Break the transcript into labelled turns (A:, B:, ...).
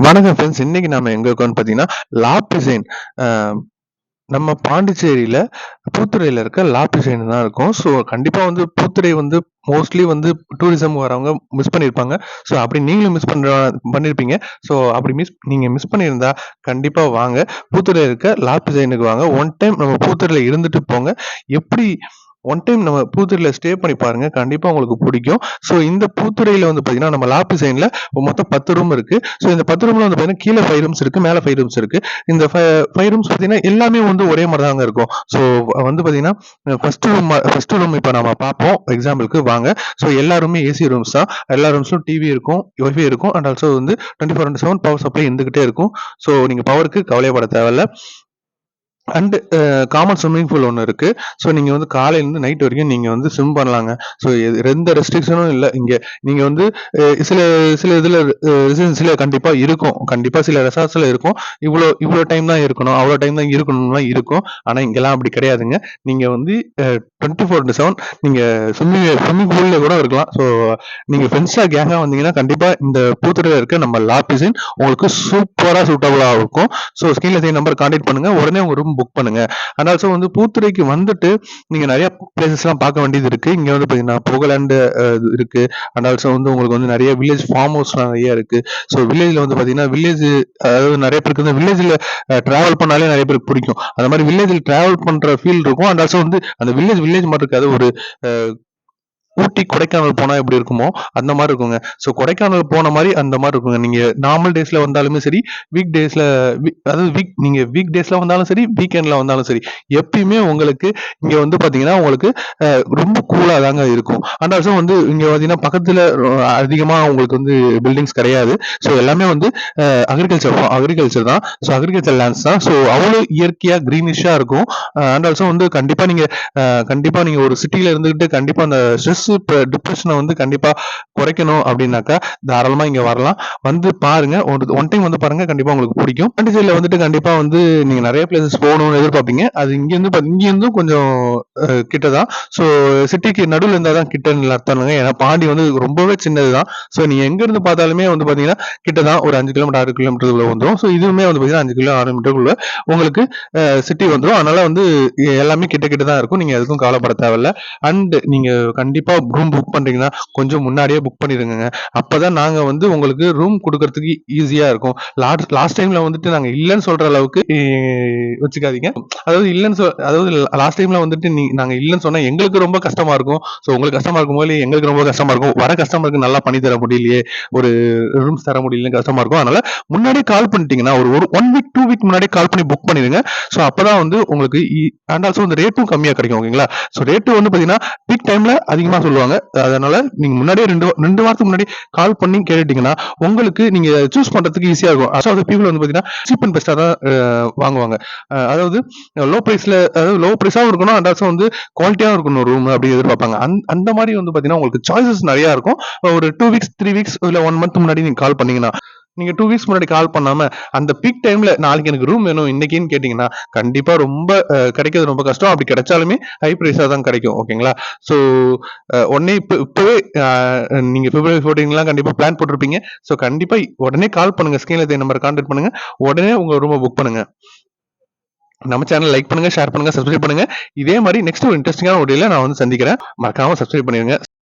A: வணக்கம் ஃப்ரெண்ட்ஸ். இன்னைக்கு நாம எங்க இருக்கோம்னு பார்த்தீங்கன்னா, லா பிசைன் அ நம்ம பாண்டிச்சேரியில பூத்துறையில இருக்க லா பிசைன் தான் இருக்கோம். ஸோ கண்டிப்பா வந்து பூத்துறை வந்து மோஸ்ட்லி வந்து டூரிசம் வரவங்க மிஸ் பண்ணியிருப்பாங்க. ஸோ அப்படி நீங்களும் பண்ணியிருப்பீங்க. ஸோ அப்படி நீங்க மிஸ் பண்ணியிருந்தா கண்டிப்பா வாங்க. பூத்துறையில இருக்க லா பிசைனுக்கு வாங்க. ஒன் டைம் நம்ம பூத்துறையில இருந்துட்டு போங்க. எப்படி ஒன் டைம் நம்ம பூத்துறையில ஸ்டே பண்ணி பாருங்க. கண்டிப்பா உங்களுக்கு பிடிக்கும். ஸோ இந்த பூத்துறையில வந்து பார்த்தீங்கன்னா, நம்ம லா பிசைன்ல மொத்தம் 10 ரூம் இருக்கு. ஸோ இந்த 10 ரூம்ல வந்து பார்த்தீங்கன்னா, கீழ 5 ரூம்ஸ் இருக்கு. மேல 5 ரூம்ஸ் இருக்கு. இந்த 5 ரூம்ஸ் பார்த்தீங்கன்னா, எல்லாமே வந்து ஒரே மாரி தாங்க இருக்கும். ஸோ வந்து பார்த்தீங்கன்னா, ஃபர்ஸ்ட் ரூம் இப்ப நம்ம பார்ப்போம். எக்ஸாம்பிள்க்கு வாங்க. ஸோ எல்லா ரூமுமே ஏசி ரூம்ஸ் தான். எல்லா ரூம்ஸ்லயும் டிவி இருக்கும், வைஃபை இருக்கும். அண்ட் ஆல்சோ வந்து 24/7 பவர் சப்ளை இருந்துகிட்டே இருக்கும். ஸோ நீங்க பவருக்கு கவலையப்பட தேவையில்ல. அண்ட் காமன் ஸ்விம்மிங் பூல் ஒண்ணு இருக்கு. ஸோ நீங்க வந்து காலையிலருந்து நைட் வரைக்கும் நீங்க வந்து ஸ்விம் பண்ணலாங்க. ஸோ எந்த ரெஸ்ட்ரிக்ஷனும் இல்ல இங்க. நீங்க வந்து சில சில இதுல ரெசிடென்சில கண்டிப்பா இருக்கும். கண்டிப்பா சில ரெசார்ட்ஸ்ல இருக்கும். இவ்ளோ டைம் தான் இருக்கணும். அவ்ளோ டைம் தான் இருக்கணும்லாம் இருக்கும். ஆனா இங்கலாம் அப்படி கிடையாதுங்க. நீங்க வந்து 24/7 நீங்க ஸ்விம்மிங் பூல்ல கூட இருக்கலாம். ஸோ நீங்க ஃப்ரெண்ட்ஸா கேங்கா வந்தீங்கன்னா, கண்டிப்பா இந்த பூத்துறையில இருக்க நம்ம லா பிசின் உங்களுக்கு சூப்பரா சூட்டபிளா இருக்கும். ஸோ ஸ்கிரீன்ல தெரிய நம்பர் கான்டாக்ட் பண்ணுங்க. உடனே உங்க ரூம் புக் பண்ணுங்க. அண்ட் ஆல்சோ வந்து பூத்துறைக்கு வந்துட்டு நீங்க நெறைய பிளேசஸ்லாம் பார்க்க வேண்டியது இருக்கு. இங்க வந்து பார்த்தீங்கன்னா, போகோலேண்ட் இருக்கு. அண்ட் ஆல்சோ வந்து உங்களுக்கு வந்து நெறைய வில்லேஜ் ஃபார்ம் ஹவுஸ்லாம் நெறைய இருக்கு. ஸோ வில்லேஜ்ல வந்து பார்த்தீங்கன்னா, அதாவது நெறைய பேருக்கு வந்து வில்லேஜ்ல டிராவல் பண்ணாலே நெறைய பேருக்கு பிடிக்கும். அந்த மாரி வில்லேஜ்ல டிராவல் பண்ற ஃபீல் இருக்கும். அண்ட் ஆல்சோ வந்து அந்த வில்லேஜ் மாரி இருக்காது. ஒரு அ ஊட்டி, கொடைக்கானல் போனா எப்படி இருக்குமோ, அந்த மாரி இருக்குங்க. ஸோ கொடைக்கானல் போன மாரி அந்த மாரி இருக்குங்க. நீங்க நார்மல் டேஸ்ல வந்தாலுமே சரி, வீக் டேஸ்ல அதாவது நீங்க வீக் டேஸ்ல வந்தாலும் சரி, வீக்கெண்ட்ல வந்தாலும் சரி, எப்பயுமே உங்களுக்கு இங்க வந்து பார்த்தீங்கன்னா, உங்களுக்கு ரொம்ப கூலா தாங்க இருக்கும். அண்ட் ஆல்சோ வந்து இங்க பார்த்தீங்கன்னா, பக்கத்துல அதிகமா உங்களுக்கு வந்து பில்டிங்ஸ் கிடையாது. ஸோ எல்லாமே வந்து அக்ரிகல்ச்சர் தான். ஸோ அக்ரிகல்ச்சர் லேண்ட்ஸ் தான். ஸோ அவ்வளோ இயற்கையா கிரீனிஷா இருக்கும். அண்ட் ஆல்சோ வந்து கண்டிப்பா நீங்க ஒரு சிட்டில இருந்துகிட்டு கண்டிப்பா அந்த ஸ்ட்ரெஸ், டிப்ரஷன வந்து கண்டிப்பா குறைக்கணும் அப்படின்னாக்கா, தாராளமா இங்க வரலாம். வந்து பாருங்க. ஒன் டைம் வந்து பாருங்க. கண்டிப்பா உங்களுக்கு பிடிக்கும். பாண்டிச்சேரியில வந்துட்டு கண்டிப்பா வந்து நீங்க நெறைய பிளேஸஸ் போகணும்னு எதிர்பார்ப்பீங்க. அது இங்கேருந்தும் கொஞ்சம் கிட்ட தான். ஸோ சிட்டிக்கு நடுவுல இருந்தா தான் கிட்டன்னு அர்த்தம் இல்லங்க. ஏன்னா பாண்டி வந்து ரொம்பவே சின்னது தான். ஸோ நீங்க எங்க இருந்து பார்த்தாலுமே வந்து பார்த்தீங்கன்னா, கிட்ட தான். ஒரு 5 கிலோமீட்டர், 6 கிலோமீட்டருக்குள்ள வந்துரும். ஸோ இதுவுமே வந்து பார்த்தீங்கன்னா 5 கிலோ 6 மீட்டருக்குள்ள உங்களுக்கு சிட்டி வந்துரும். அதனால வந்து எல்லாமே கிட்ட கிட்ட தான் இருக்கும். நீங்க எதுக்கும் கவலைப்பட தேவையில்ல. அண்ட் நீங்க கண்டிப்பா ரூம் புக் பண்றீங்கன்னா, கொஞ்சம் முன்னாடியே புக் பண்ணிருங்கங்க. அப்பதான் நாங்க வந்து உங்களுக்கு ரூம் குடுக்கறதுக்கு ஈஸியா இருக்கும். லாஸ்ட் டைம்ல வந்துட்டு நாங்க இல்லன்னு சொல்ற அளவுக்கு வச்சுக்காதீங்க. அதாவது லாஸ்ட் டைம்ல வந்துட்டு நாங்க இல்லன்னு சொன்னா எங்களுக்கு ரொம்ப கஷ்டமா இருக்கும். ஸோ உங்களுக்கு கஷ்டமா இருக்கும்போது எங்களுக்கு ரொம்ப கஷ்டமா இருக்கும். வர கஸ்டமருக்கு நல்லா பண்ணி தர முடியலையே, ஒரு ரூம்ஸ் தர முடியலன்னு கஷ்டமா இருக்கும். அதனால முன்னாடியே கால் பண்ணிட்டீங்கன்னா, ஒரு 1 வீக், 2 வீக் முன்னாடியே கால் பண்ணி புக் பண்ணிருங்க. ஸோ அப்பதான் வந்து உங்களுக்கு அண்ட் ஆல்சோ இந்த ரேட்டும் கம்மியா கிடைக்கும். ஓகேங்களா? ஸோ ரேட்டு வந்து பார்த்தீங்கன்னா, பீக் டைம்ல அதிகமா சொல்லுவாங்க. அதனால நீங்க முன்னாடியே 2 வாரத்துக்கு முன்னாடி கால் பண்ணி கேட்டுட்டீங்கன்னா, உங்களுக்கு நீங்க சூஸ் பண்றதுக்கு ஈஸியா இருக்கும். அதாவது பீப்பிள் வந்து பார்த்தீங்கன்னா, சீப் அண்ட் பெஸ்ட்டா தான் வாங்குவாங்க. அதாவது லோ பிரைஸாவும் இருக்கணும். அண்ட் ஆல்சோ வந்து குவாலிட்டியாவும் இருக்கணும் ரூம் அப்படி எதிர்பார்ப்பாங்க. அந்த மாரி வந்து பார்த்தீங்கன்னா, உங்களுக்கு சாய்ஸஸ் நெறையா இருக்கும். ஒரு 2 வீக்ஸ், 3 வீக்ஸ் இல்ல 1 மந்த் முன்னாடி நீங்க கால் பண்ணீங்கன்னா, நீங்க 2 வீக்ஸ் முன்னாடி கால் பண்ணாம, அந்த பீக் டைம்ல நாளைக்கு எனக்கு ரூம் வேணும் இன்னைக்குன்னு கேட்டீங்கன்னா, கண்டிப்பா ரொம்ப கிடைக்கிறது ரொம்ப கஷ்டம். அப்படி கிடைச்சாலுமே ஹை பிரைஸா தான் கிடைக்கும். ஓகேங்களா? ஸோ உடனே இப்பவே அ நீங்க பிப்ரவரி 14லாம் கண்டிப்பா பிளான் போட்டிருப்பீங்க. ஸோ கண்டிப்பா உடனே கால் பண்ணுங்க. ஸ்கிரீன்ல தெரிய நம்பர கான்டாக்ட் பண்ணுங்க. உடனே உங்க ரூம புக் பண்ணுங்க. நம்ம சேனல் லைக் பண்ணுங்க, ஷேர் பண்ணுங்க, சப்ஸ்கிரைப் பண்ணுங்க. இதே மாரி நெக்ஸ்ட் ஒரு இன்ட்ரஸ்டிங்கான வீடியோல நான் வந்து சந்திக்கிறேன். மறக்காம சப்ஸ்கிரைப் பண்ணிருங்க.